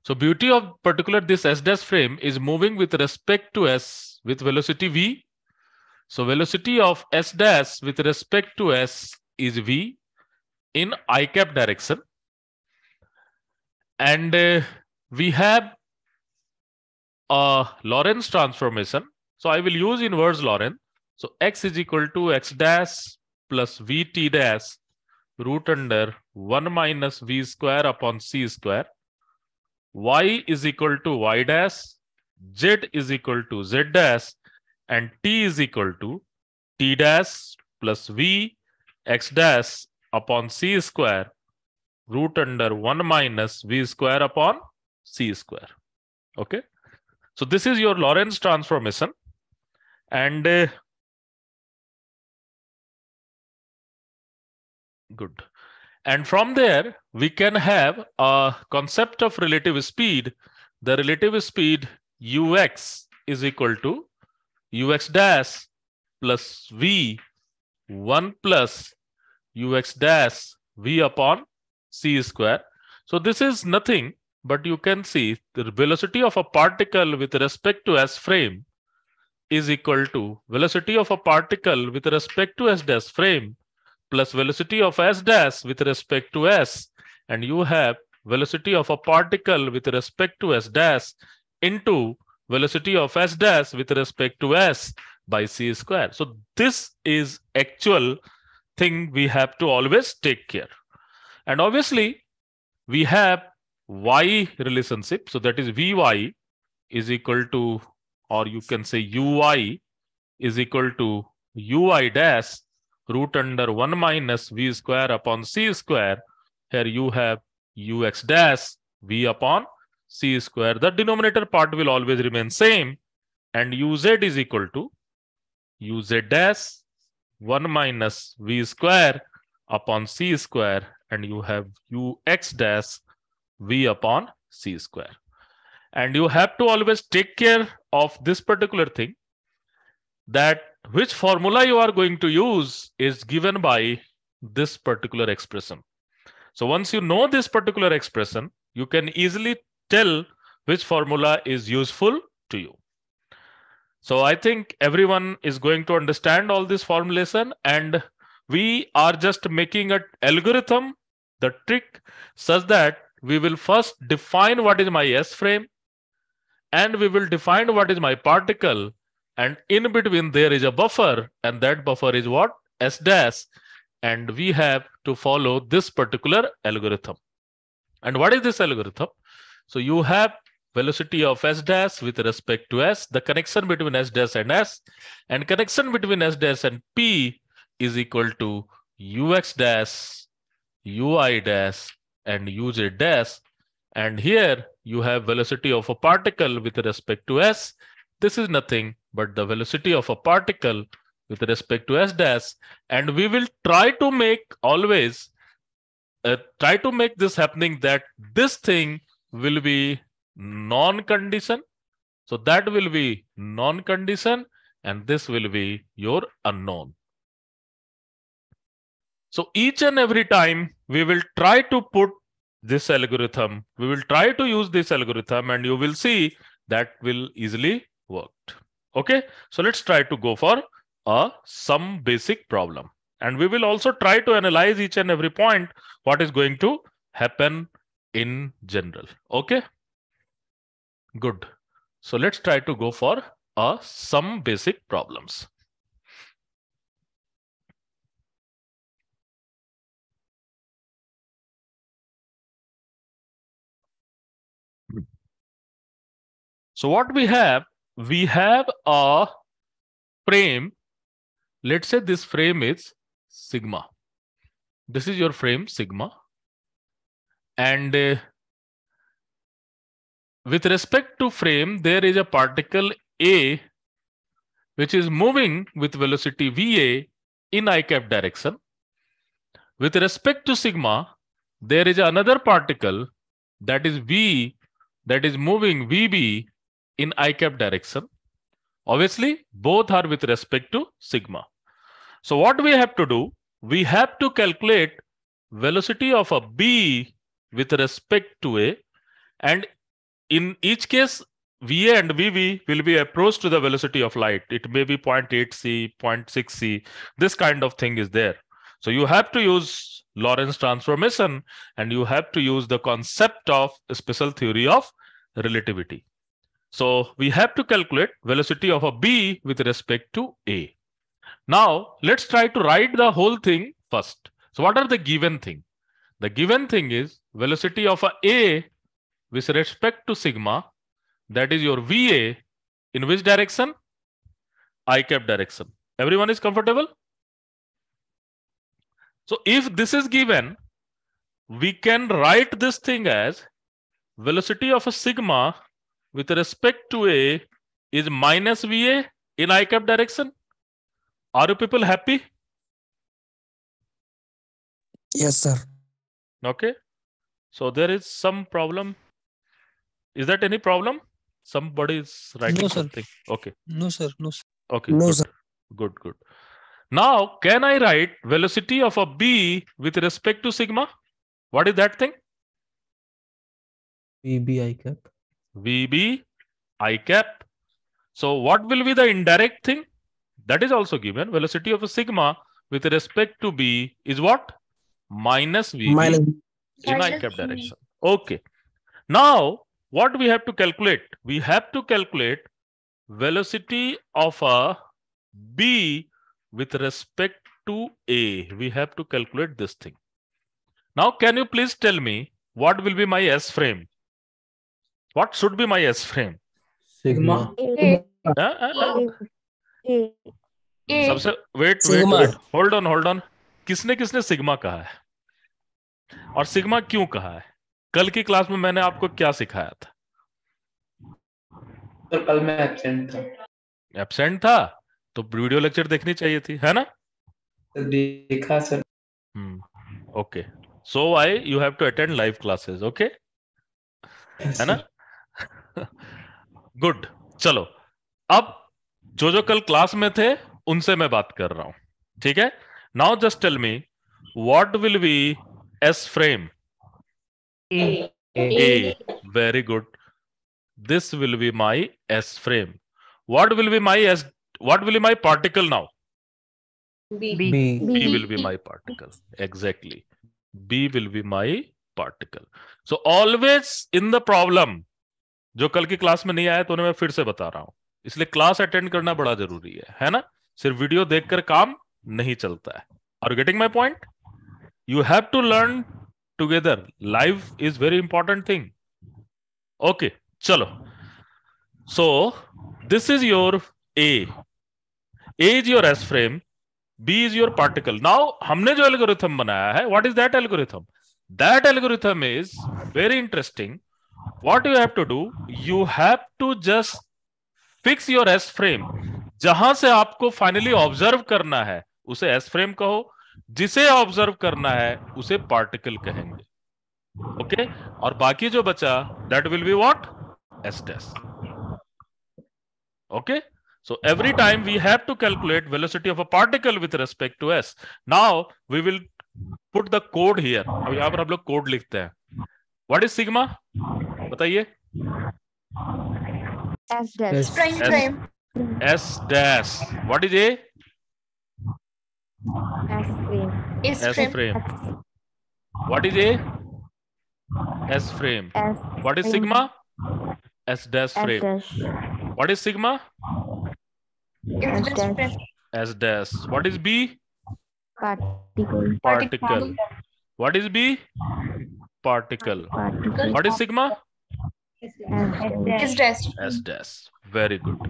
So beauty of particular this S dash frame is moving with respect to S with velocity V. So velocity of S dash with respect to S is V in I cap direction. And we have a Lorentz transformation. So I will use inverse Lorentz. So x is equal to x dash plus vt dash root under 1 minus v square upon c square. Y is equal to y dash, z is equal to z dash, and t is equal to t dash plus v x dash upon c square root under 1 minus v square upon c square. Okay. So this is your Lorentz transformation. And good. And from there, we can have a concept of relative speed. The relative speed ux is equal to ux dash plus v 1 plus ux dash v upon c square. So this is nothing, but you can see the velocity of a particle with respect to S frame is equal to velocity of a particle with respect to S dash frame plus velocity of S dash with respect to S, and you have velocity of a particle with respect to S dash into velocity of S dash with respect to S by c square. So this is actual thing we have to always take care. And obviously we have y relationship. So that is Vy is equal to, or you can say Uy is equal to Ui dash root under 1 minus V square upon C square. Here you have Ux dash V upon C square. The denominator part will always remain same. And Uz is equal to Uz dash 1 minus V square upon C square. And you have Ux dash V upon C square. And you have to always take care of this particular thing, that which formula you are going to use is given by this particular expression. So once you know this particular expression, you can easily tell which formula is useful to you. So I think everyone is going to understand all this formulation, and we are just making an algorithm, the trick, such that we will first define what is my S frame, and we will define what is my particle, and in between there is a buffer, and that buffer is what? S dash, and we have to follow this particular algorithm. And what is this algorithm? So you have velocity of S dash with respect to S, the connection between S dash and S, and connection between S dash and P is equal to Ux dash, Ui dash, and Uz dash. And here you have velocity of a particle with respect to S. This is nothing but the velocity of a particle with respect to S dash. And we will try to make always, try to make this happening that this thing will be non-condition. So that will be non-condition, and this will be your unknown. So each and every time we will try to put this algorithm, we will try to use this algorithm, and you will see that will easily work. Okay, so let's try to go for some basic problem, and we will also try to analyze each and every point what is going to happen in general. Okay, good. So let's try to go for some basic problems. So what we have a frame. Let's say this frame is sigma. This is your frame sigma. And with respect to frame, there is a particle A which is moving with velocity VA in I cap direction. With respect to sigma, there is another particle that is V that is moving VB in I cap direction. Obviously, both are with respect to sigma. So what we have to do, we have to calculate velocity of a B with respect to A, and In each case, VA and VV will be approach to the velocity of light. It may be 0.8c, 0.6c. This kind of thing is there. So you have to use Lorentz transformation, and you have to use the concept of special theory of relativity. So we have to calculate velocity of a B with respect to A. Now let's try to write the whole thing first. So what are the given thing? The given thing is velocity of A with respect to sigma, that is your VA, in which direction? I cap direction. Everyone is comfortable? So if this is given, we can write this thing as velocity of a sigma with respect to A is minus VA in I cap direction. Are you people happy? Yes, sir. Okay. So there is some problem. Is that any problem? Somebody is writing No, sir. something. Okay. No, sir. No, sir. Okay. No, good. sir. Good. Good. Now, can I write velocity of a B with respect to sigma? What is that thing? VB I cap. VB I cap. So what will be the indirect thing? That is also given. Velocity of a sigma with respect to B is what? Minus VB Minus. in I cap direction. Okay. Now, what we have to calculate? We have to calculate velocity of a B with respect to A. We have to calculate this thing. Now, can you please tell me what will be my S frame? What should be my S frame? Sigma. सबसे wait, Sigma. wait. Hold on. किसने किसने sigma कहा है? और sigma क्यों कहा है? कल की क्लास में मैंने आपको क्या सिखाया था? तो कल मैं एब्सेंट था. एब्सेंट था तो वीडियो लेक्चर देखनी चाहिए थी, है ना? देखा sir. Okay. So why you have to attend live classes, okay? है ना? गुड. चलो, अब जो कल क्लास में थे उनसे मैं बात कर रहा हूं, ठीक है? Now just tell me what will be S frame? A. Very good. This will be my S frame. What will be my S? What will be my particle now? B. B will be my particle. Exactly. B will be my particle. So always in the problem, जो कल की class में नहीं आया तो उन्हें मैं फिर से बता रहा हूं, इसलिए क्लास अटेंड करना बड़ा जरूरी है ना? सिर्फ वीडियो देखकर काम नहीं चलता है. Are you getting my point? You have to learn together. Live is very important thing. Okay, chalo. So this is your A. A is your S frame. B is your particle. Now हमने जो algorithm बनाया है, what is that algorithm? That algorithm is very interesting. What you have to do? You have to just fix your S frame. जहां से आपको finally observe करना है उसे S frame कहो, जिसे ऑब्जर्व करना है उसे पार्टिकल कहेंगे. ओके? और बाकी जो बचा that will be what? S dash. Okay? So every time we have to calculate velocity of a particle with respect to S. Now we will put the code here. अब यहां पर हम लोग कोड लिखते हैं. What is sigma? बताइए. S dash. Prime. S dash. What is A? S frame. S frame. What is A? S frame. S What is frame. sigma? S dash S frame. dash. What is sigma? S dash. S dash. What is B? Particle. Particle. What is B? Particle. Particle. What is sigma? S dash. S dash. Very good.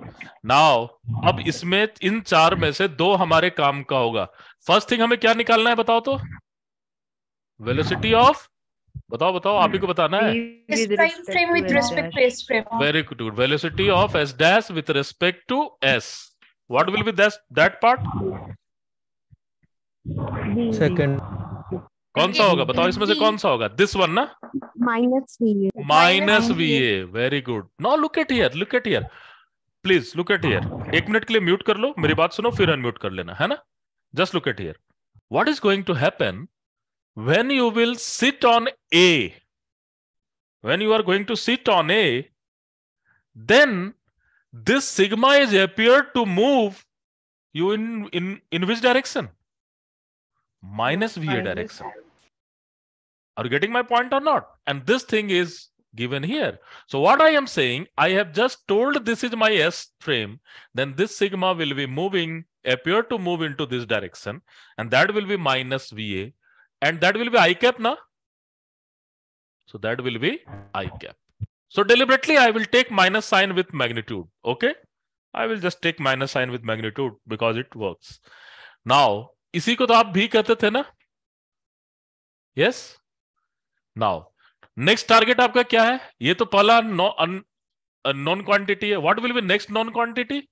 Now, अब इसमें इन चार में से दो हमारे काम का होगा. फर्स्ट थिंग हमें क्या निकालना है बताओ तो? वेलोसिटी ऑफ, बताओ आप ही को बताना है. Frame with respect to S frame. Very good. Velocity of S dash with respect to S. What will be that part? Second. कौन सा होगा बताओ इसमें से कौन सा होगा? This one ना? Minus VA. Minus VA. Very good. Now look at here. Look at here. Please look at here. एक मिनट के लिए म्यूट कर लो, मेरी बात सुनो, फिर अनम्यूट कर लेना, है ना? Just look at here. What is going to happen when you will sit on A? When you are going to sit on A, then this sigma is appeared to move you in which direction? Minus VA direction. Are you getting my point or not? And this thing is given here. So what I am saying, I have just told this is my S frame, then this sigma will be moving, appear to move into this direction, and that will be minus VA, and that will be I cap, na? So that will be I cap. So deliberately I will take minus sign with magnitude. Okay? I will just take minus sign with magnitude because it works. Now, इसी को तो आप भी कहते थे ना? Yes? Now, next target आपका क्या है? ये तो पहला non quantity है. What will be next non quantity?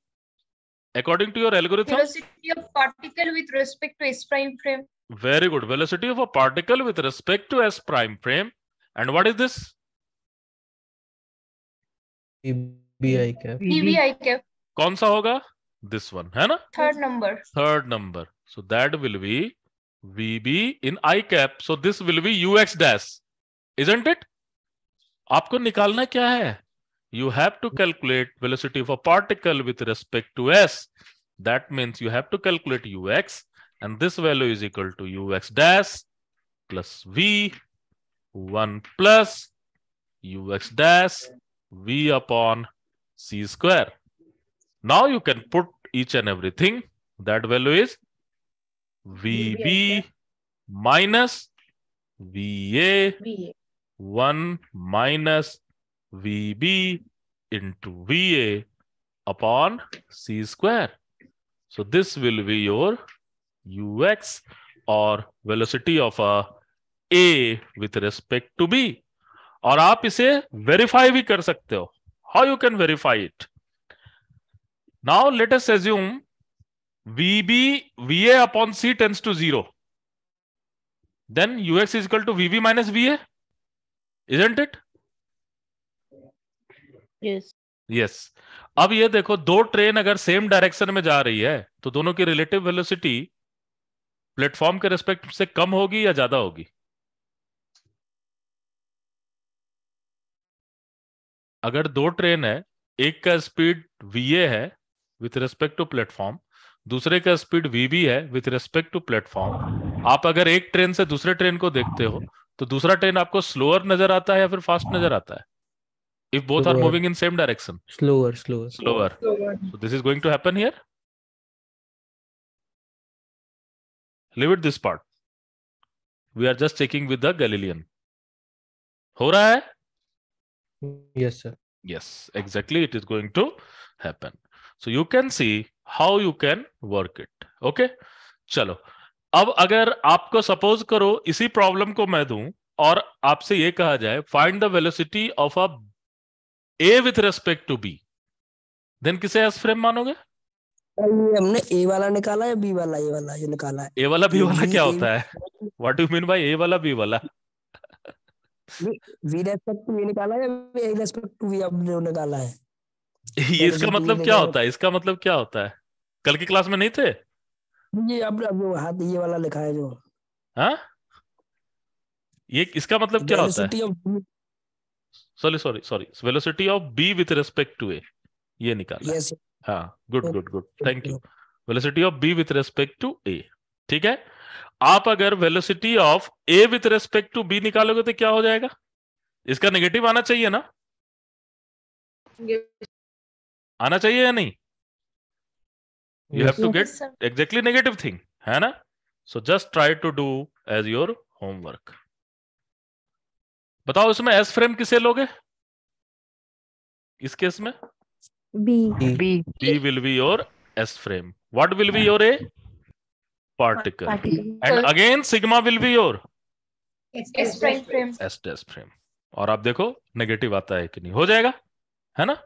According to your algorithm? Velocity of particle with respect to S prime frame. Very good. Velocity of a particle with respect to S prime frame. And what is this? VBI cap. VBI cap. कौन सा होगा? This one, है ना? Third number. Third number. So that will be VB in I cap. So this will be UX dash. Isn't it? आपको निकालना क्या है? You have to calculate velocity of a particle with respect to S. That means you have to calculate UX, and this value is equal to UX dash plus V 1 plus UX dash V upon C square. Now you can put each and everything. That value is VB minus VA 1 minus VB into VA upon C square. So this will be your UX or velocity of A with respect to B. और आप इसे verify भी कर सकते हो. How you can verify it? Now let us assume VB VA upon C tends to 0. Then UX is equal to VB minus VA. Isn't it? Yes. Yes. अब ये देखो, दो ट्रेन अगर सेम डायरेक्शन में जा रही है तो दोनों की रिलेटिव वेलोसिटी प्लेटफॉर्म के रेस्पेक्ट से कम होगी या ज्यादा होगी? अगर दो ट्रेन है, एक का स्पीड VA है विथ रेस्पेक्ट टू प्लेटफॉर्म, दूसरे का स्पीड VB है विथ रेस्पेक्ट टू प्लेटफॉर्म, आप अगर एक ट्रेन से दूसरे ट्रेन को देखते हो तो दूसरा ट्रेन आपको स्लोअर नजर आता है या फिर फास्ट नजर आता है? If both are moving in same direction. Slower. Slower. So this is going to happen here. Leave it this part. We are just checking with the Galilean. हो रहा है? Yes, sir. Yes, exactly. It is going to happen. So you can see how you can work it. Okay? चलो. अब अगर आपको suppose करो इसी problem को मैं दूं और आपसे ये कहा जाए find the velocity of a A with respect to B, then किसे S frame मानोगे? हमने A वाला निकाला है, B वाला A वाला जो निकाला है? A वाला B वाला क्या होता है? What do you mean by A वाला B वाला? V respect to A निकाला है, A respect to V आपने निकाला है? ये इसका मतलब क्या होता है? इसका मतलब क्या होता है? कल की क्लास में नहीं थे? ये अब जो हाथ ये वाला लिखा है जो, हाँ? ये इसका मतलब क्या होता है? Sorry. Velocity of B with respect to A. ये निकाला. Yes. हाँ, good. Thank you. Velocity of B with respect to A. ठीक है? आप अगर velocity of A with respect to B निकालोगे तो क्या हो जाएगा? इसका नेगेटिव आना चाहिए ना? आना चाहिए या नहीं? You have to get exactly negative thing, है ना? So just try to do as your homework. बताओ इसमें S फ्रेम किसे लोगे? इस केस में B will be your S frame. What will be your A? Particle. And again sigma will be your S prime frame. S dash frame. और आप देखो negative आता है कि नहीं, हो जाएगा, है ना?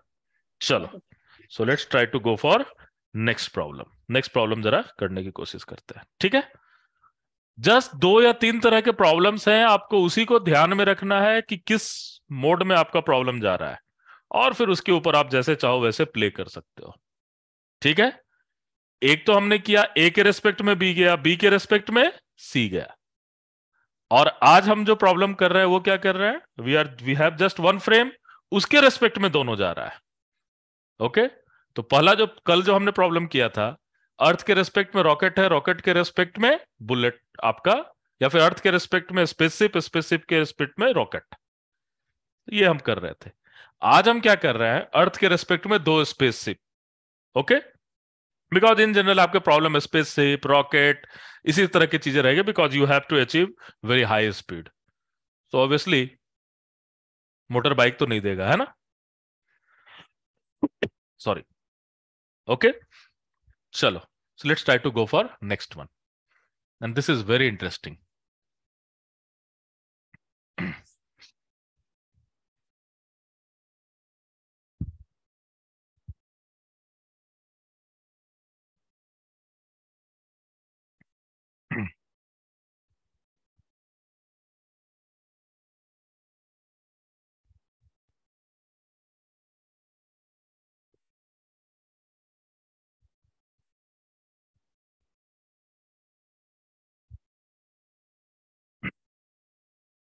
चलो, so let's try to go for next problem. Next problem जरा करने की कोशिश करते हैं. ठीक है? जस्ट 2 या 3 तरह के प्रॉब्लम्स हैं, आपको उसी को ध्यान में रखना है कि किस मोड में आपका प्रॉब्लम जा रहा है और फिर उसके ऊपर आप जैसे चाहो वैसे प्ले कर सकते हो. ठीक है? एक तो हमने किया A के रेस्पेक्ट में B गया, B के रेस्पेक्ट में C गया, और आज हम जो प्रॉब्लम कर रहे हैं वो क्या कर रहे हैं? We have just one frame, उसके रेस्पेक्ट में दोनों जा रहा है. ओके, तो पहला जो कल जो हमने प्रॉब्लम किया था, अर्थ के रेस्पेक्ट में रॉकेट है, रॉकेट के रेस्पेक्ट में बुलेट आपका, या फिर अर्थ के रेस्पेक्ट में स्पेसशिप, स्पेसशिप के रेस्पेक्ट में रॉकेट, ये हम कर रहे थे। आज हम क्या कर रहे हैं, अर्थ के रेस्पेक्ट में दो spaceship. Okay, because in general आपके प्रॉब्लम स्पेसशिप, रॉकेट, इसी तरह की चीजें रहेगी, because you have to achieve very high speed. तो ऑब्वियसली मोटर बाइक तो नहीं देगा, है ना, सॉरी। ओके, चलो, so let's try to go for next one, and this is very interesting.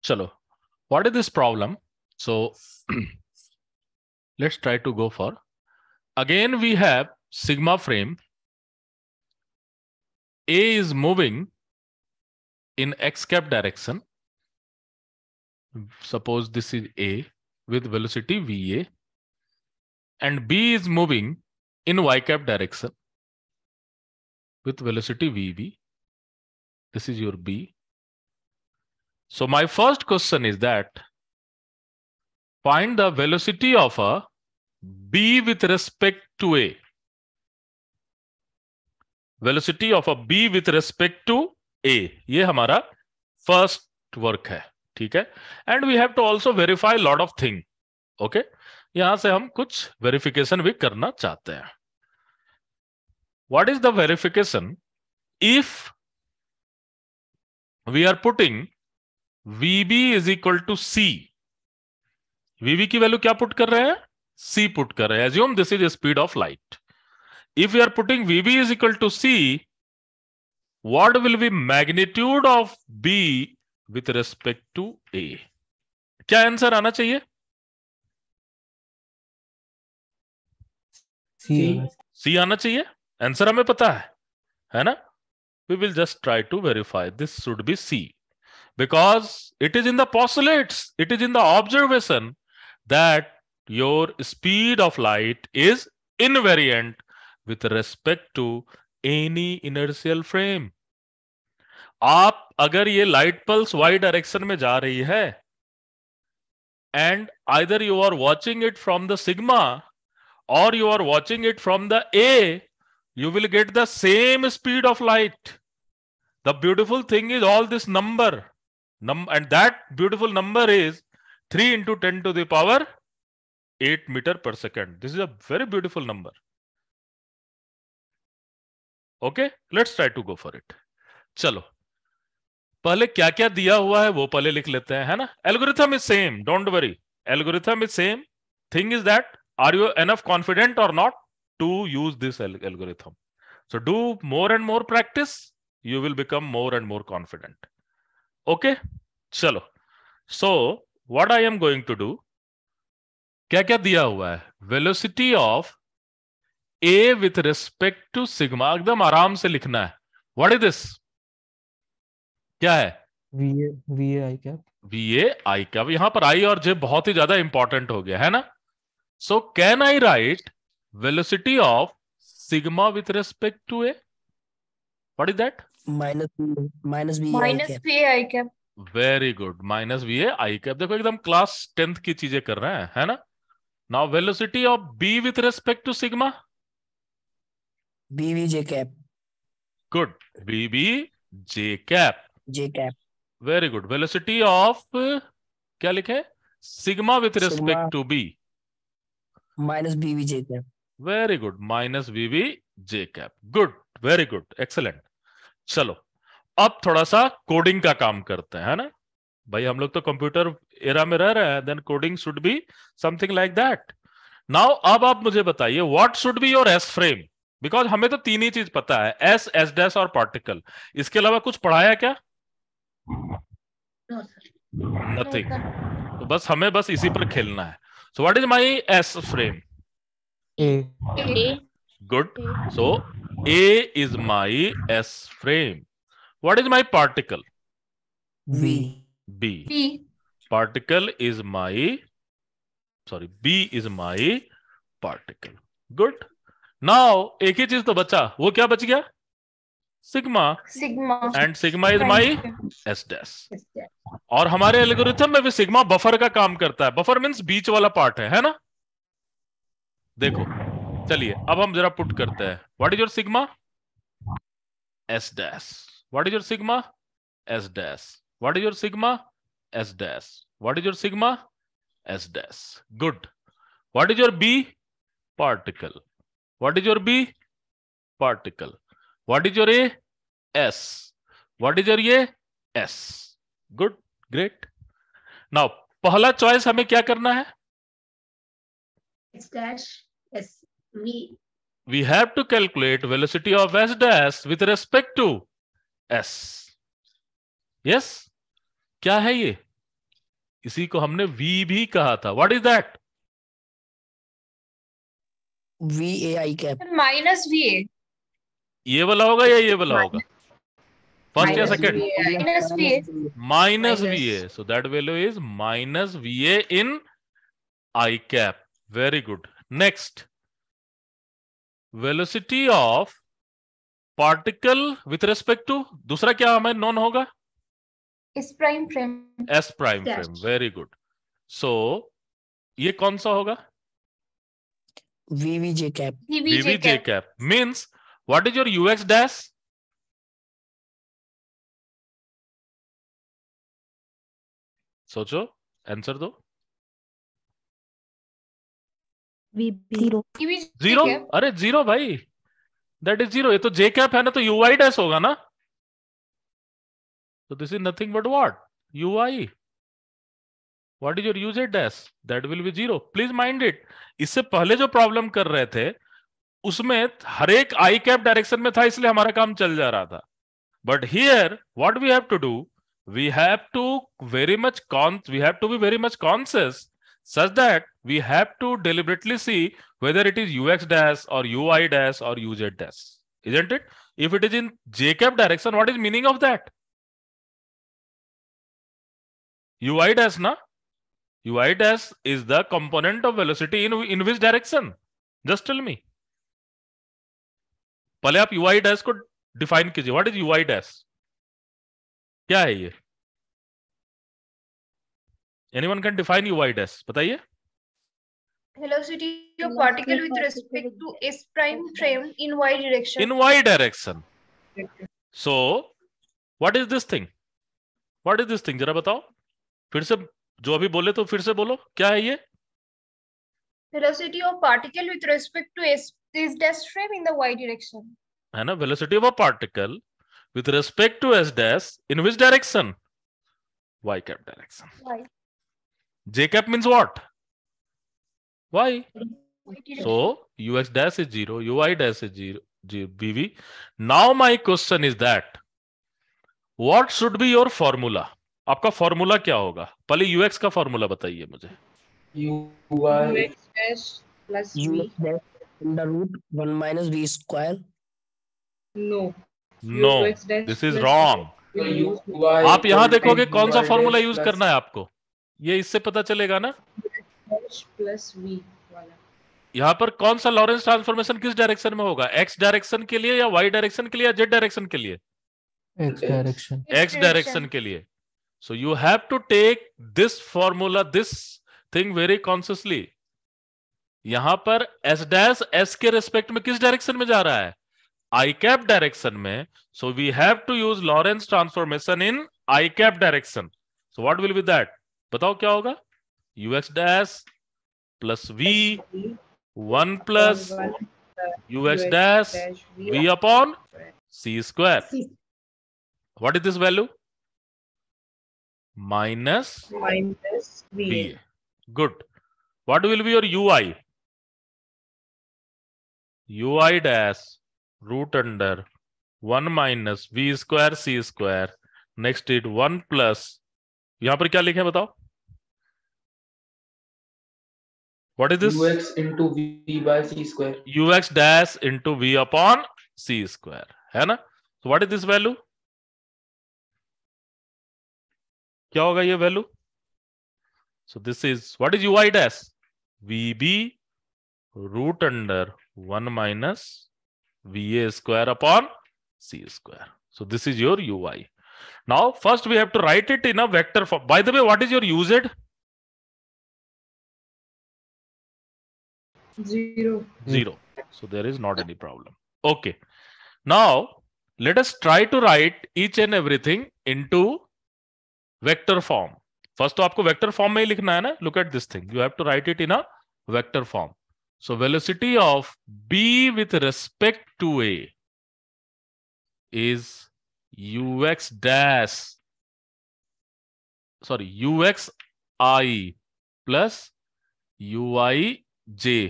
Chalo, what is this problem? So let's try to go for, again we have sigma frame. A is moving in x cap direction. Suppose this is A with velocity VA, and B is moving in y cap direction with velocity VB. This is your B. So my first question is that find the velocity of a B with respect to A. Velocity of a B with respect to A. ये हमारा first work है, ठीक है? And we have to also verify lot of thing. Okay? यहां से हम कुछ verification भी करना चाहते हैं. What is the verification? If we are putting VB is equal to C. VB की वैल्यू क्या पुट कर रहे हैं? C पुट कर रहे हैं. Assume this is the speed of light. If we are putting VB is equal to C, what will be magnitude of B with respect to A? क्या answer आना चाहिए? C आना चाहिए. आंसर हमें पता है ना? We will just try to verify. This should be C. Because it is in the postulates, it is in the observation that your speed of light is invariant with respect to any inertial frame. आप अगर ये light pulse y direction में जा रही है, and either you are watching it from the sigma or you are watching it from the A, you will get the same speed of light. The beautiful thing is all this number, and that beautiful number is 3 into 10 to the power 8 meter per second. This is a very beautiful number. Okay, let's try to go for it. चलो, पहले क्या क्या दिया हुआ है वो पहले लिख लेते हैं, है ना? Algorithm is same, don't worry. Algorithm is same. Thing is that, are you enough confident or not to use this algorithm? So do more and more practice, you will become more and more confident. Okay, चलो. So what I am going to do, क्या क्या दिया हुआ है? Velocity of A with respect to sigma. एकदम आराम से लिखना है. What is this? क्या है? VA I cap. VA I cap. यहां पर I और J बहुत ही ज्यादा इंपॉर्टेंट हो गया है ना? So can I write velocity of sigma with respect to A? What is that? minus VA minus cap. VA I cap. Very good. Minus VA I cap. देखो एकदम क्लास 10th की चीजें कर रहे हैं, है ना? Now velocity of B with respect to sigma? BV J cap. Good. BB J cap. J cap. Very good. Velocity of क्या लिखे? Sigma with respect Sigma. to B. minus BV J cap. Very good. Minus VV J cap. Good. Very good. Excellent. चलो, अब थोड़ा सा coding का काम करते हैं, है ना? भाई हम लोग तो कंप्यूटर एरा में रह रहे हैं, then coding should be something like that. Now अब आप मुझे बताइए what should be your S frame, because हमें तो तीन ही चीज पता है, एस, एस डैश और पार्टिकल. इसके अलावा कुछ पढ़ाया क्या? नथिंग. तो बस हमें बस इसी पर खेलना है. सो what is my S frame? A. Good. So A is my S frame. What is my particle? V. B. B. Particle is my, sorry, B is my particle. Good. Now एक ही चीज तो बचा, वो क्या बच गया? Sigma. Sigma. And sigma is Prime my frame. S dash. और हमारे एल्गोरिथम में भी सिग्मा बफर का काम करता है. बफर मींस बीच वाला पार्ट है ना? देखो, चलिए अब हम जरा पुट करते हैं. What is your sigma? S dash. What is your sigma? S dash. What is your sigma? S dash. What is your sigma? S dash. Good. What is your B? Particle. What is your B? Particle. What is your A? S. What is your ये? S. Good. Great. Now पहला choice हमें क्या करना है? S dash S V. We have to calculate velocity of S dash with respect to S. Yes? क्या है ये? इसी को हमने V भी कहा था. What is that? VAI cap. Minus VA. ये वाला होगा या ये वाला होगा? फर्स्ट या second? Minus VA. Minus VA. So that value is minus VA in I cap. Very good. Next. Velocity of particle with respect to, दूसरा क्या हमें नॉन होगा? S prime frame. S prime Dash. frame. Very good. So ये कौन सा होगा? VVJ cap. VVJ VVJ cap. cap. Means what is your UX dash? सोचो, answer दो. Zero. VVJ zero. cap. अरे जीरो भाई, दैट इज जीरो. ये तो जे कैप है ना, तो यूआई डैश होगा ना. तो this is nothing but what? UI. What is your UZ dash? That will B zero. Please mind it. इससे पहले जो प्रॉब्लम कर रहे थे उसमें हर एक आई कैप डायरेक्शन में था, इसलिए हमारा काम चल जा रहा था. But here what we have to do, we have to be very much conscious such that we have to deliberately see whether it is ux dash or ui dash or uz dash, isn't it? If it is in j cap direction, what is meaning of that? ui dash na? ui dash is the component of velocity in which direction? Just tell me. पहले आप ui dash को define कीजिए. What is ui dash? क्या है ये? Anyone can define ui dash? बताइए. Velocity of particle with respect to S prime frame in Y direction. In y direction. So what is this thing? What is this thing? जरा बताओ. फिर से जो अभी बोले तो फिर से बोलो. क्या है ये? Velocity of particle with respect to S dash frame in the Y direction. है ना? Velocity of a particle with respect to s dash in which direction? Y cap direction. Y. J cap means what? Y. Y direction. So ux dash is 0, ui dash is 0, bv. Now my question is that what should be your formula? आपका formula क्या होगा? पहले ux का formula बताइए मुझे. UI UX dash plus V. UX dash under root 1 minus V square. No. No, UX dash this is plus wrong. UI आप यहां देखोगे equal कौन सा to formula dash use plus करना है आपको. ये इससे पता चलेगा ना. dash plus V वाला. यहां पर कौन सा लॉरेंस ट्रांसफॉर्मेशन किस डायरेक्शन में होगा? एक्स डायरेक्शन के लिए या वाई डायरेक्शन के लिए या जेड डायरेक्शन के लिए? X direction. एक्स डायरेक्शन के लिए. So you have to take this formula, this thing very consciously. यहां पर एस डैश एस के रेस्पेक्ट में किस डायरेक्शन में जा रहा है? आई कैप डायरेक्शन में. So we have to use Lorentz transformation in I cap direction. So what will be that? बताओ क्या होगा? ux dash plus v 1 plus ux dash v upon c square. What is this value? Minus V. v. Good. What will be your ui? Ui dash root under 1 minus v square c square. Next it 1 plus. यहां पर क्या लिखे बताओ? What is this? ux into v by c square. ux dash into v upon c square, है ना? So what is this value? क्या होगा ये value? So this is, what is ui dash? vb root under 1 minus va square upon c square. So this is your ui. Now first we have to write it in a vector form. By the way, what is your uz? 0. 0. So there is not any problem. Okay. Now let us try to write each and everything into vector form. First तो आपको vector form में ही लिखना है ना. Look at this thing. You have to write it in a vector form. So velocity of B with respect to A is ux dash, sorry, uxi plus uij.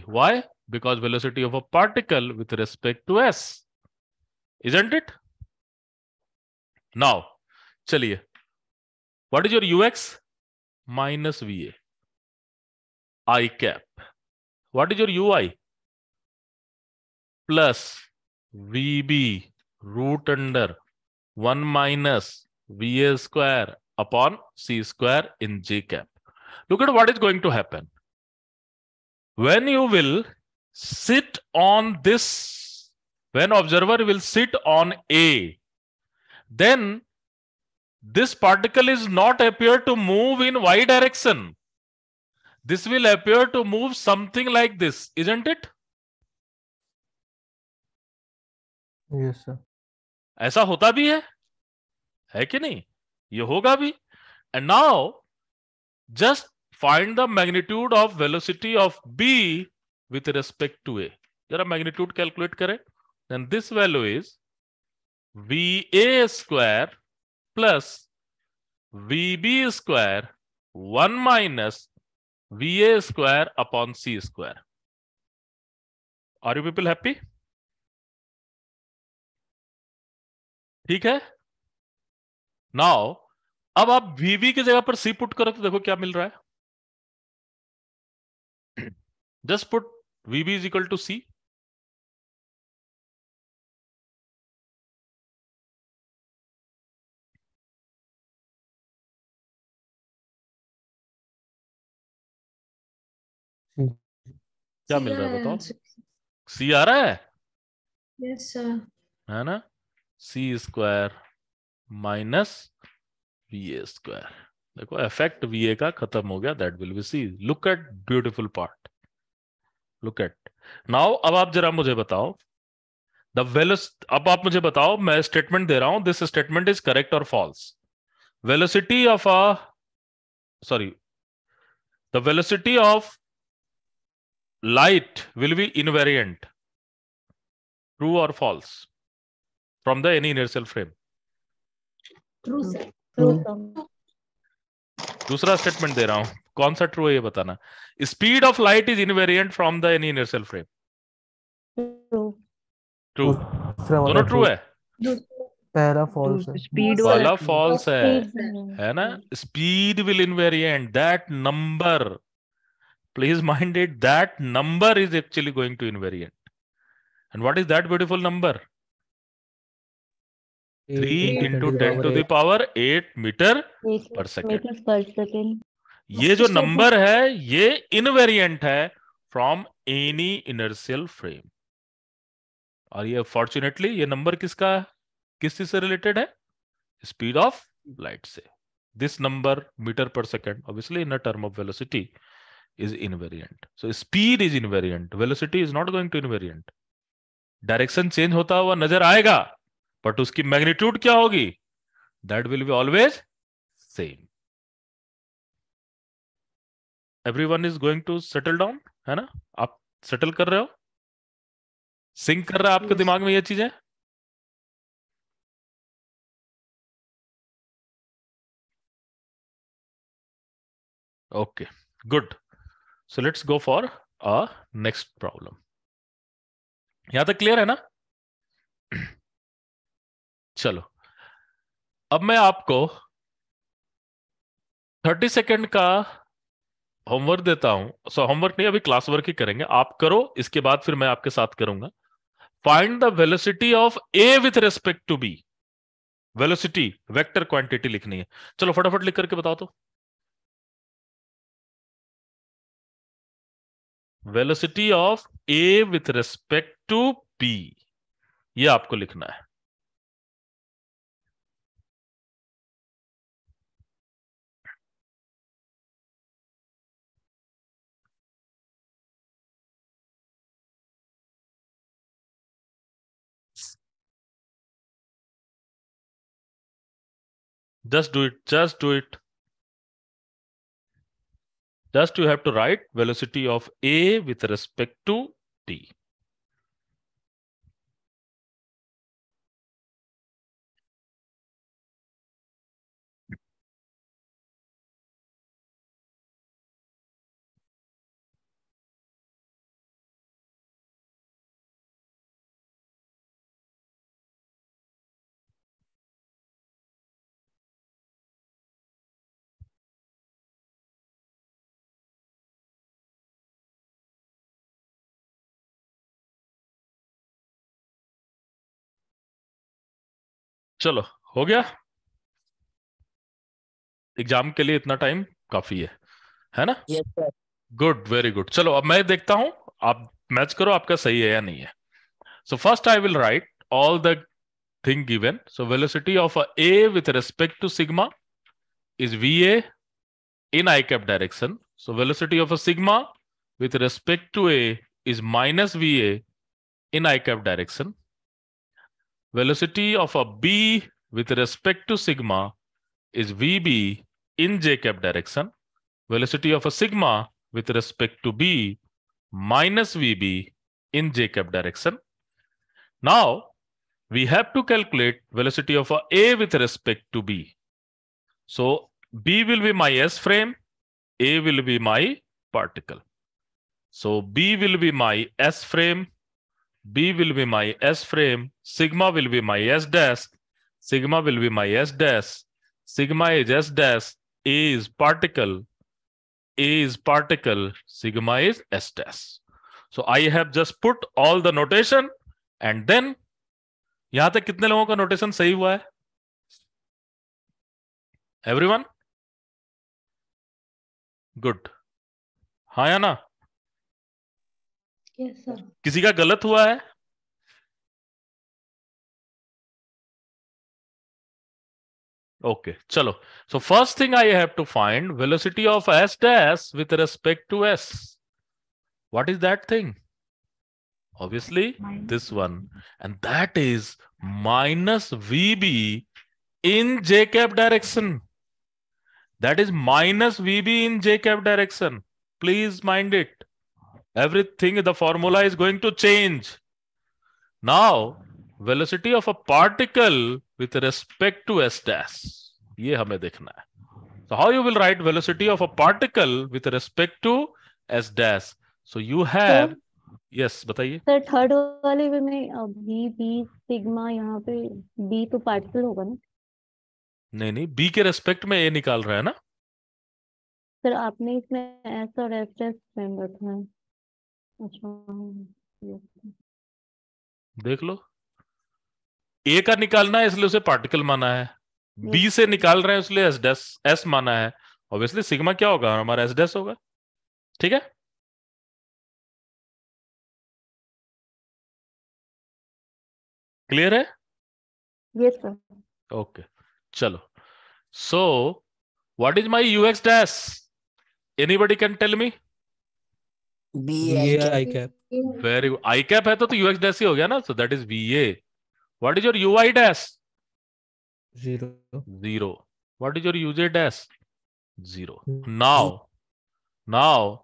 Why? Because velocity of a particle with respect to s, isn't it? Now, chaliye. What is your ux? Minus va, I cap. What is your ui? Plus vb root under 1 minus va square upon c square in j cap. Look at what is going to happen. When you will sit on this, when observer will sit on A, then this particle is not appear to move in y direction. This will appear to move something like this, isn't it? Yes, sir. ऐसा होता भी है कि नहीं? ये होगा भी. And now just find the magnitude of velocity of B with respect to A. जरा magnitude calculate करें. Then this value is VA square plus VB square 1 minus VA square upon C square. Are you people happy? ठीक है? Now, अब आप VB की जगह पर C put करो तो देखो क्या मिल रहा है. Just put VB is equal to C. क्या मिल रहा है बताओ? C आ रहा है? Yes, sir. है ना? C square minus VA square. देखो इफेक्ट VA का खत्म हो गया. That will B C. Look at beautiful part. Look at. Now अब आप जरा मुझे बताओ द वेलोसिटी. अब आप मुझे बताओ, मैं स्टेटमेंट दे रहा हूं. दिस स्टेटमेंट इज करेक्ट और false. Velocity of the velocity of light will be invariant. True or false? From the any inertial frame. True, sir. True. दूसरा स्टेटमेंट दे रहा हूं. कौन सा ट्रू है ये बताना. Speed of light is invariant from the any inertial frame. True. दोनों ट्रू है. पहला फॉल्स है. Speed वाला वाला फॉल्स है ना. Speed will invariant. That number, please mind it, that number is actually going to invariant. And what is that beautiful number? 3 into 10 to the power 8 meter per second. ये जो number है ये invariant है from any inertial frame. और ये fortunately ये number किसका, किस चीज से रिलेटेड है? स्पीड ऑफ लाइट से. दिस नंबर मीटर पर second obviously in a term of velocity is invariant. So speed is invariant. Velocity is not going to invariant. Direction change होता हुआ नजर आएगा, but उसकी magnitude क्या होगी? That will be always same. Everyone is going to settle down, है ना? आप settle कर रहे हो? Sync कर रहा है आपके दिमाग में ये चीजें? Okay, good. So let's go for a next problem. यहां तक क्लियर है ना? चलो अब मैं आपको 30 सेकेंड का होमवर्क देता हूं। सो होमवर्क नहीं, अभी क्लास वर्क ही करेंगे, आप करो, इसके बाद फिर मैं आपके साथ करूंगा। Find the velocity of A with respect to B. Velocity vector quantity लिखनी है। चलो फटाफट लिख करके बताओ तो। Velocity of A with respect to B, ये आपको लिखना है। Just do it. Just do it. Just you have to write velocity of A with respect to t. चलो हो गया। एग्जाम के लिए इतना टाइम काफी है ना? Yes sir. Good, very good. चलो अब मैं देखता हूं, आप मैच करो आपका सही है या नहीं है। So first I will write all the thing given. So velocity of A with respect to sigma is VA in I cap direction. So velocity of a sigma with respect to A is minus VA in I cap direction. Velocity of a B with respect to sigma is VB in J cap direction. Velocity of a sigma with respect to B minus VB in J cap direction. Now we have to calculate velocity of a with respect to B. So B will be my S frame, A will be my particle. So B will be my S frame, B will be my S frame, sigma will be my S dash, sigma will be my S dash, sigma is S dash, A is particle, sigma is S dash. So I have just put all the notation and then यहां तक कितने लोगों का notation सही हुआ है? Everyone? Good, हाँ या ना? Yes sir. किसी का गलत हुआ है? ओके चलो। So first thing I have to find velocity of S dash with respect to S. What is that thing? Obviously this one, and that is minus VB in J cap direction. That is minus VB in J cap direction. Please mind it. Everything, the formula is going to change. Now, velocity of a particle with respect to S dash. ये हमें देखना है. So how you will write velocity of a particle with respect to S dash? So you have, yes, बताइए. Sir third वाले में B B sigma, यहाँ पे B तो पार्टिकल होगा ना? नहीं नहीं, B के रेस्पेक्ट में A निकाल रहा है ना? सर आपने इसमें एस और एस टेस्ट फ्रेम रखा है। अच्छा yes। देख लो, A का निकालना है इसलिए उसे पार्टिकल माना है, B से निकाल रहे हैं इसलिए S डैश S माना है। ऑब्वियसली सिग्मा क्या होगा? हमारा S डैश होगा। ठीक है, क्लियर है? Yes sir. ओके चलो। So what is my UX dash? Anybody can tell me? BI cap. Very good, I cap है तो UX डैश ही हो गया ना, so that is VA। What is your UI dash? 0. 0। What is your UJ dash? 0। Now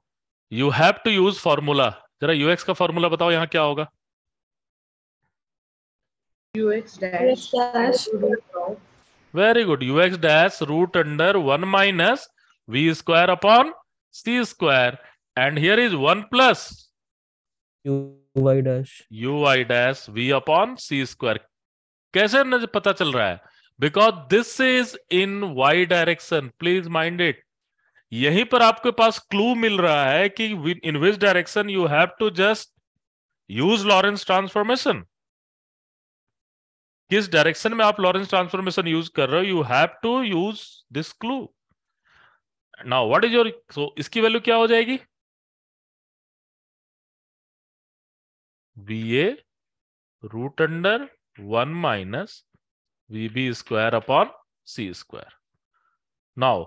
you have to use formula. जरा UX का formula बताओ, यहां क्या होगा? UX dash root of very good, UX dash root under 1 minus V square upon C square, and here is 1 plus UI dash. UI dash V upon C square. कैसे मुझे पता चल रहा है? Because this is in Y direction, please mind it. यहीं पर आपके पास क्लू मिल रहा है कि in which direction you have to just use Lorentz transformation. किस डायरेक्शन में आप लॉरेंस ट्रांसफॉर्मेशन यूज कर रहे हो, you have to use this clue. Now what is your, so इसकी वैल्यू क्या हो जाएगी, VA root under 1 minus VB square upon C square. Now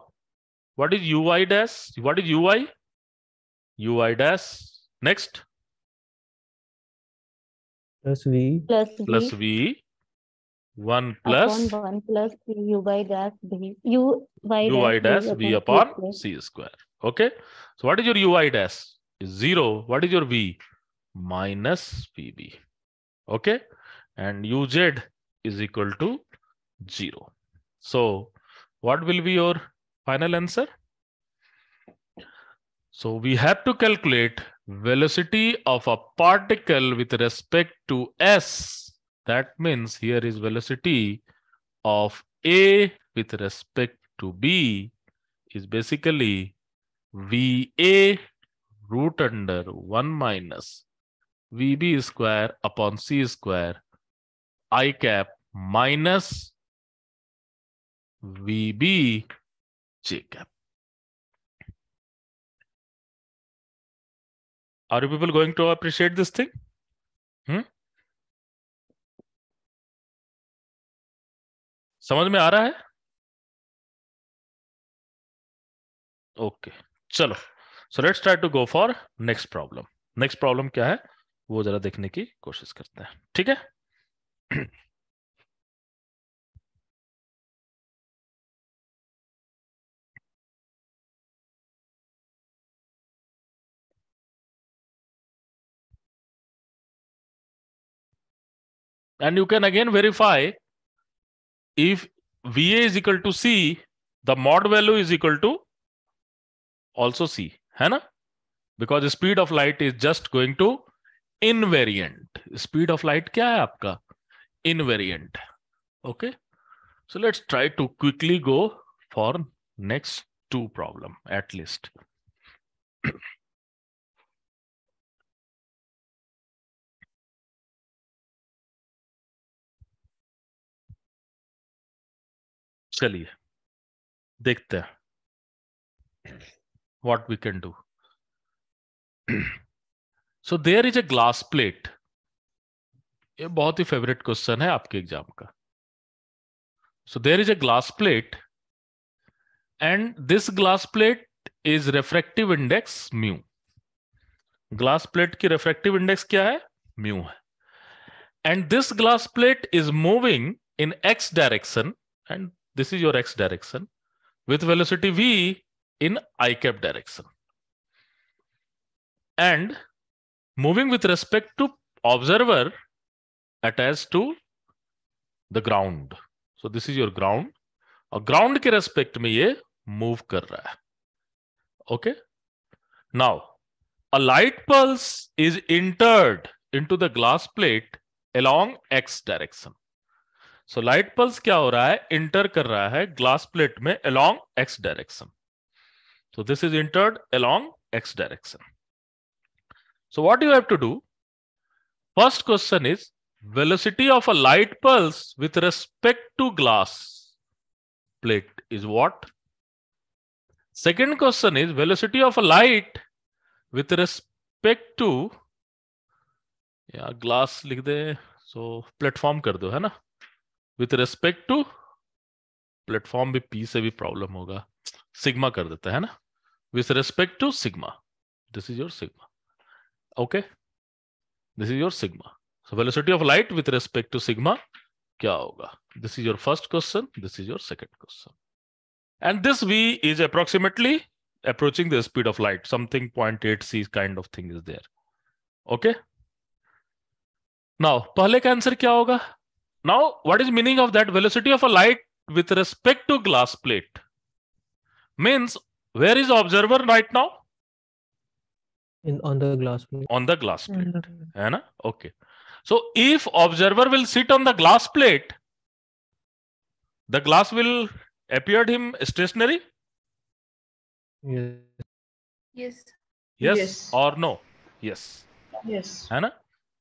what is UI dash? What is UI? UI dash. Next. plus V Plus V. 1 plus upon 1 plus U by dash B. UI dash V upon C square. Okay. So what is your UI dash? Is 0. What is your V? Minus VB. Okay. And UZ is equal to 0. So what will be your final answer? So we have to calculate velocity of a particle with respect to S. That means here is velocity of A with respect to B is basically VA root under 1 minus VB square upon C square I cap minus VB J cap. Are you people going to appreciate this thing? समझ में आ रहा है? Okay चलो, so let's try to go for next problem. Next problem क्या है वो जरा देखने की कोशिश करते हैं, ठीक है? And you can again verify if VA is equal to C, the mod value is equal to also C, है ना? Because the speed of light is just going to invariant. Speed of light क्या है आपका? Invariant. Okay. So let's try to quickly go for next two problem at least. चलिए देखते हैं what we can do. So there is a glass plate. ये बहुत ही favourite question है आपके एग्जाम का. So there is a glass plate and this glass plate is refractive index mu. Glass plate की refractive index क्या है? Mu है. And this glass plate is moving in x direction and this is your x direction with velocity v in I cap direction and moving with respect to observer attached to the ground. So this is your ground और ground के respect में ये move कर रहा है. Okay. Now a light pulse is entered into the glass plate along x direction. So light pulse क्या हो रहा है? Enter कर रहा है glass plate में along x direction. So this is entered along x direction. So what you have to do? First question is velocity of a light pulse with respect to glass plate is what? Second question is velocity of a light with respect to या glass लिख दे, so platform कर दो, है ना? With respect to platform भी P से भी problem होगा, sigma कर देता है ना? With respect to sigma, this is your sigma. Okay, this is your sigma. So velocity of light with respect to sigma क्या होगा? This is your first question, this is your second question. And this V is approximately approaching the speed of light, something 0.8 c kind of thing is there. Okay. Now पहले का answer क्या होगा? Now what is meaning of that velocity of a light with respect to glass plate? Means where is observer right now? on the glass plate. On the glass plate, है ना? Okay. So if observer will sit on the glass plate, the glass will appear him stationary. Yes. Yes. Yes Yes. or no? Yes. Yes. है ना?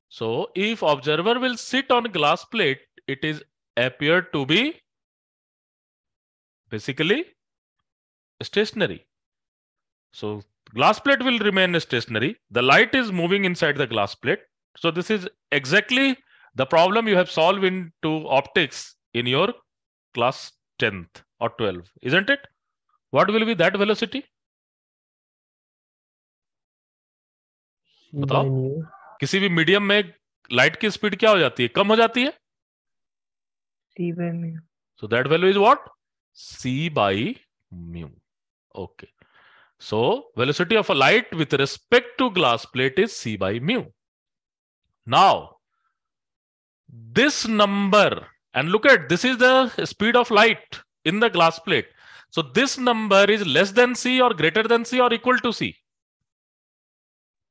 So if observer will sit on glass plate, it is appeared to be basically stationary. So glass plate will remain stationary. The light is moving inside the glass plate. So this is exactly the problem you have solved into optics in your class 10th or 12th, isn't it? What will be that velocity? C बताओ. by nu. किसी भी medium में light की speed क्या हो जाती है? कम हो जाती है. C by mu. So that value is what? C by mu. Okay. So velocity of a light with respect to glass plate is C by mu. Now, this number, and look at, this is the speed of light in the glass plate. So this number is less than C or greater than C or equal to C?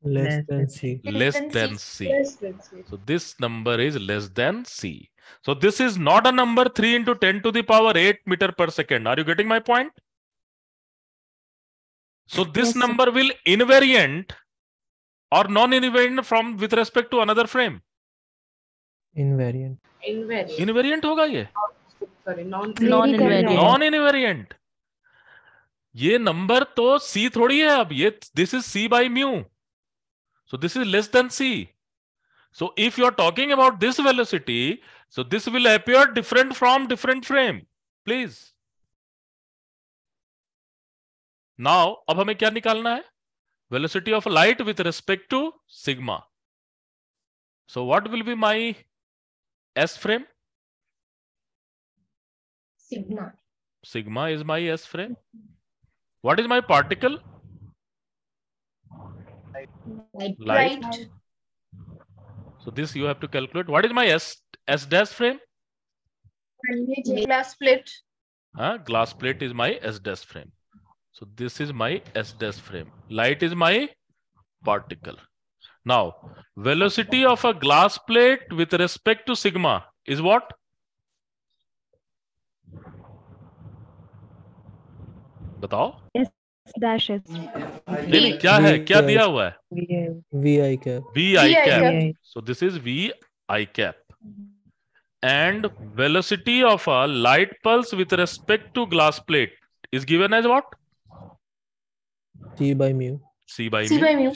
Less than C. Less Less than C. C. Less than C. So this number is less than C. So this is not a number 3 into 10 to the power 8 meter per second. Are you getting my point? So this Yes, sir. number will invariant or non-invariant from with respect to another frame. Invariant. Invariant. Invariant होगा ये. Sorry, Very non-invariant. correct. Non-invariant. ये number तो C थोड़ी है अब. ये this is C by mu. So this is less than C. So if you are talking about this velocity, so this will appear different from different frame. Please. Now, अब हमें क्या निकालना है? Velocity of light with respect to sigma. So what will be my S frame? Sigma. Sigma is my S frame. What is my particle? Light. Light. So this you have to calculate. What is my S dash frame? Glass plate. Glass plate is my S dash frame. So this is my S dash frame. Light is my particle. Now, velocity of a glass plate with respect to sigma is what? बताओ. Dash S. नहीं क्या है? क्या दिया हुआ है? VI cap. VI cap. cap. So this is VI cap. And velocity of a light pulse with respect to glass plate is given as what? C by mu. C by C mu. by mu.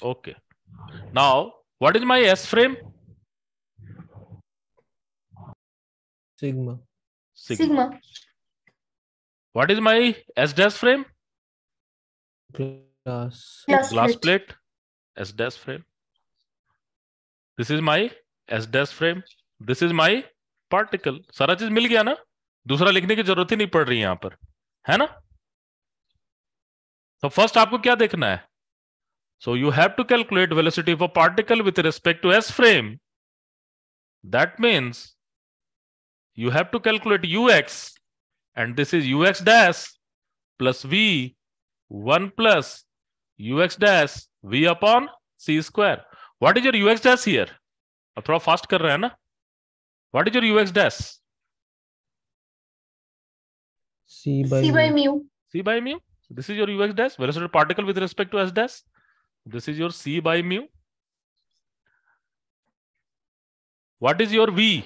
Okay. Now, what is my S frame? Sigma. Sigma. What is my S dash frame? Glass. Glass plate. S dash frame. This is my S dash frame. This is my particle. सारा चीज मिल गया ना? दूसरा लिखने की जरूरत ही नहीं पड़ रही है यहां पर, है ना? तो फर्स्ट आपको क्या देखना है? So you have to calculate velocity of a particle with respect to S frame. That means you have to calculate ux, and this is ux dash plus v 1 plus ux dash v upon c square. What is your ux dash here? अब थोड़ा fast कर रहे हैं ना? What is your ux dash? C by C by mu. mu. C by mu. So this is your ux dash, velocity of particle with respect to s dash. This is your C by mu. What is your V?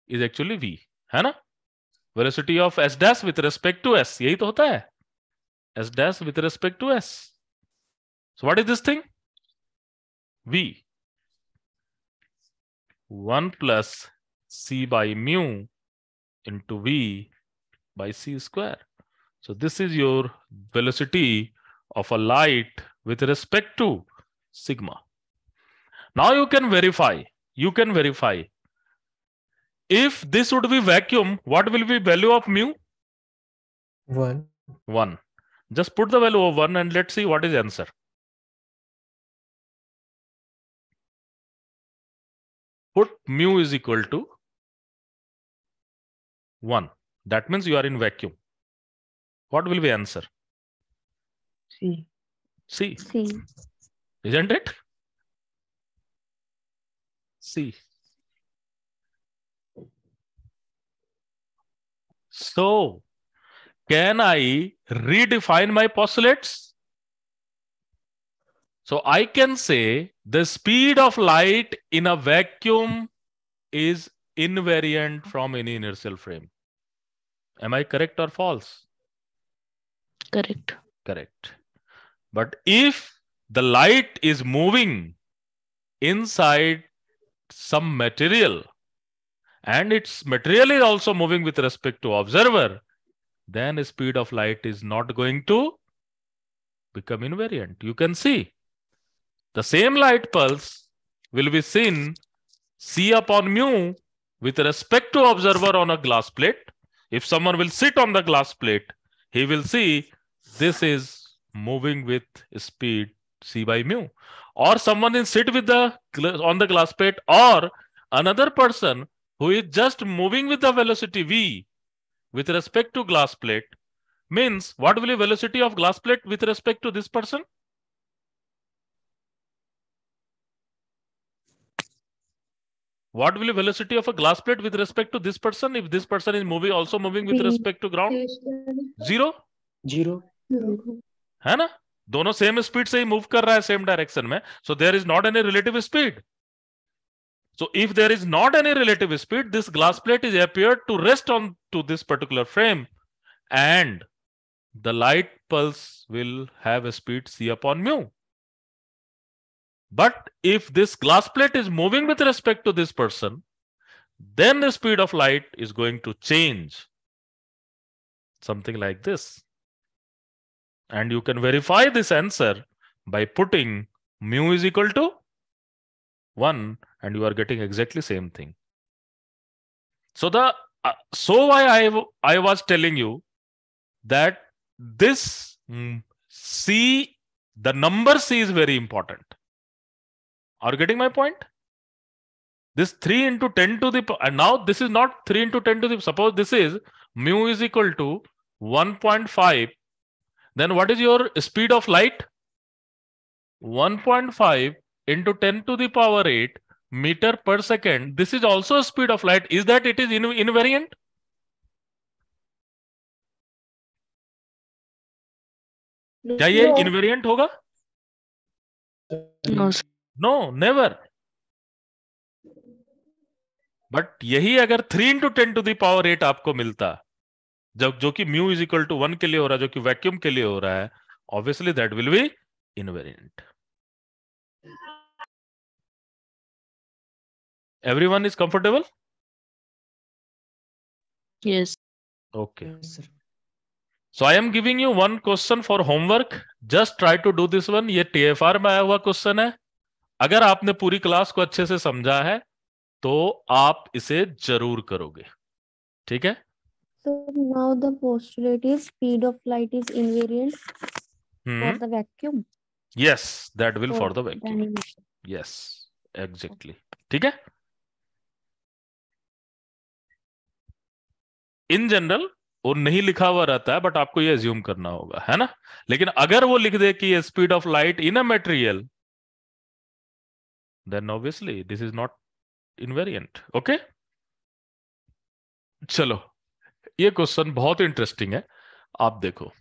Is actually V, है ना? Velocity of S dash with respect to S. यही तो होता है. S dash with respect to S. So what is this thing? V. 1 plus C by mu into V by C square. So this is your velocity of a light with respect to sigma. Now you can verify. If this would be vacuum, what will be value of mu? 1. 1. Just put the value of 1 and let's see what is the answer. Put mu is equal to 1. That means you are in vacuum. What will be the answer? C. C. C. Isn't it? C. So, can I redefine my postulates? So I can say the speed of light in a vacuum is invariant from any inertial frame. Am I correct or false? Correct. Correct. But if the light is moving inside some material and its material is also moving with respect to observer, then the speed of light is not going to become invariant. You can see the same light pulse will be seen C upon mu with respect to observer on a glass plate. If someone will sit on the glass plate, he will see this is moving with speed C by mu. Or someone will sit with on the glass plate, or another person who is just moving with the velocity v with respect to glass plate, means what will be velocity of glass plate with respect to this person? What will be velocity of a glass plate with respect to this person if this person is moving also moving with respect to ground? Zero. Zero. है ना? दोनों same speed से ही move कर रहा है same direction में. So there is not any relative speed. So if there is not any relative speed, this glass plate is appeared to rest on to this particular frame, and the light pulse will have a speed c upon mu. But if this glass plate is moving with respect to this person, then the speed of light is going to change. Something like this. And you can verify this answer by putting mu is equal to 1, and you are getting exactly same thing. So why I was telling you that this C, the number C is very important. Are you getting my point? This 3 into 10 to the, and now this is not 3 into 10 to the, suppose this is mu is equal to 1.5, then what is your speed of light? 1.5 into 10 to the power 8 meter per second. This is also a speed of light. Is that it is invariant? क्या ये No. invariant होगा? No, sir. No, never. But यही अगर 3 into 10 to the power 8 आपको मिलता, जब जो कि mu is equal to 1 के लिए हो रहा है, जो कि वैक्यूम के लिए हो रहा है, obviously that will be invariant. Everyone is comfortable? Yes. Okay. Yes, sir. So I am giving you one question for homework. Just try to do this one. ये TFR में आया हुआ क्वेश्चन है. अगर आपने पूरी क्लास को अच्छे से समझा है तो आप इसे जरूर करोगे. ठीक है? So now the postulate is speed of light is invariant for the vacuum. Yes, that will for the the vacuum. animation. Yes, exactly. ठीक है? इन जनरल वो नहीं लिखा हुआ रहता है, बट आपको ये एज्यूम करना होगा, है ना? लेकिन अगर वो लिख दे कि speed of light in a material, then obviously this is not invariant. Okay, चलो ये क्वेश्चन बहुत इंटरेस्टिंग है, आप देखो.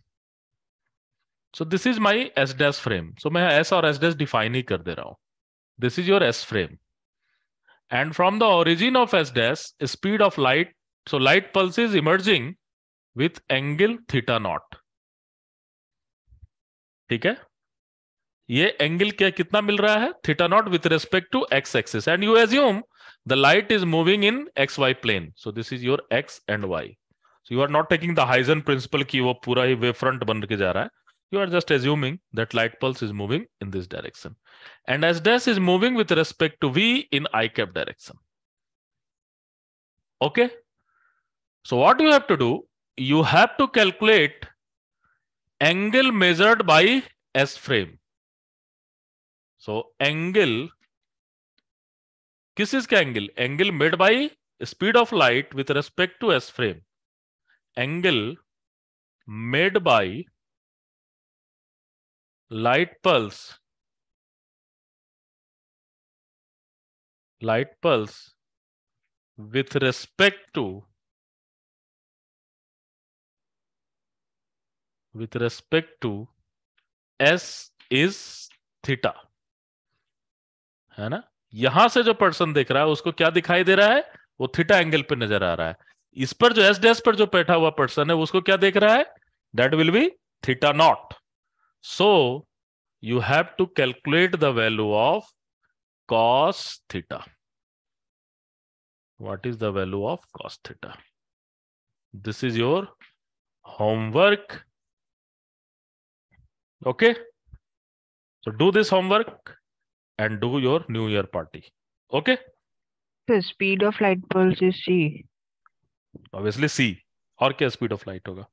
So this is my S dash frame. So मैं एस और एस डैश डिफाइन ही कर दे रहा हूं. This is your S frame, and from the origin of S dash speed of light, so light pulse is emerging with angle theta naught. ठीक है? ये angle क्या कितना मिल रहा है? Theta naught with respect to X axis, and you assume the light is moving in X Y plane. So this is your X and Y. So you are not taking the Huygens principle की वो पूरा ही wave front बन के जा रहा है. You are just assuming that light pulse is moving in this direction, and as dash is moving with respect to v in I cap direction. Okay? So what you have to do, you have to calculate angle measured by S frame. So angle, किस चीज का angle? Angle made by speed of light with respect to S frame. Angle made by light pulse with respect to with respect to s is theta, है ना। यहां से जो person देख रहा है उसको क्या दिखाई दे रहा है, वो थीटा एंगल पे नजर आ रहा है। इस पर जो एस डैश पर जो बैठा हुआ पर्सन है उसको क्या देख रहा है, that will be theta naught. So you have to calculate the value of cos theta. What is the value of cos theta? This is your homework. Okay, so do this homework and do your New Year party. Okay, The speed of light pulse is c. obviously c, और क्या speed of light होगा,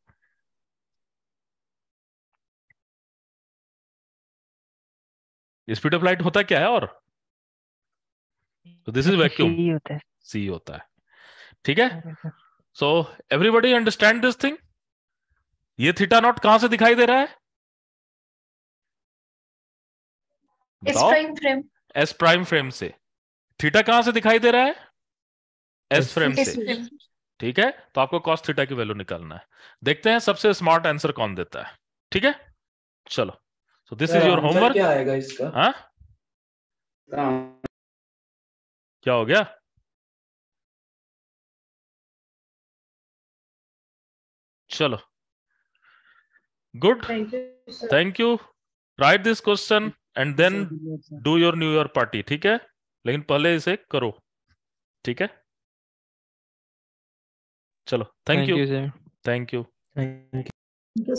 speed of light होता क्या है, और so this is vacuum, c होता है। c होता है, ठीक है। So everybody understand this thing? ये थीटा नॉट कहां से दिखाई दे रहा है, एस बताओ। Prime frame, S prime frame से। थीटा कहां से दिखाई दे रहा है, एस फ्रेम एस से, फ्रेम। ठीक है। तो आपको cos थीटा की वैल्यू निकालना है। देखते हैं सबसे स्मार्ट आंसर कौन देता है, ठीक है। चलो, so this is your homework. क्या आएगा इसका? हाँ, हाँ, क्या हो गया, चलो, good, thank you. Write this question and then do your new year party, ठीक है। लेकिन पहले इसे करो, ठीक है। चलो, thank you, sir. Thank you. Thank you.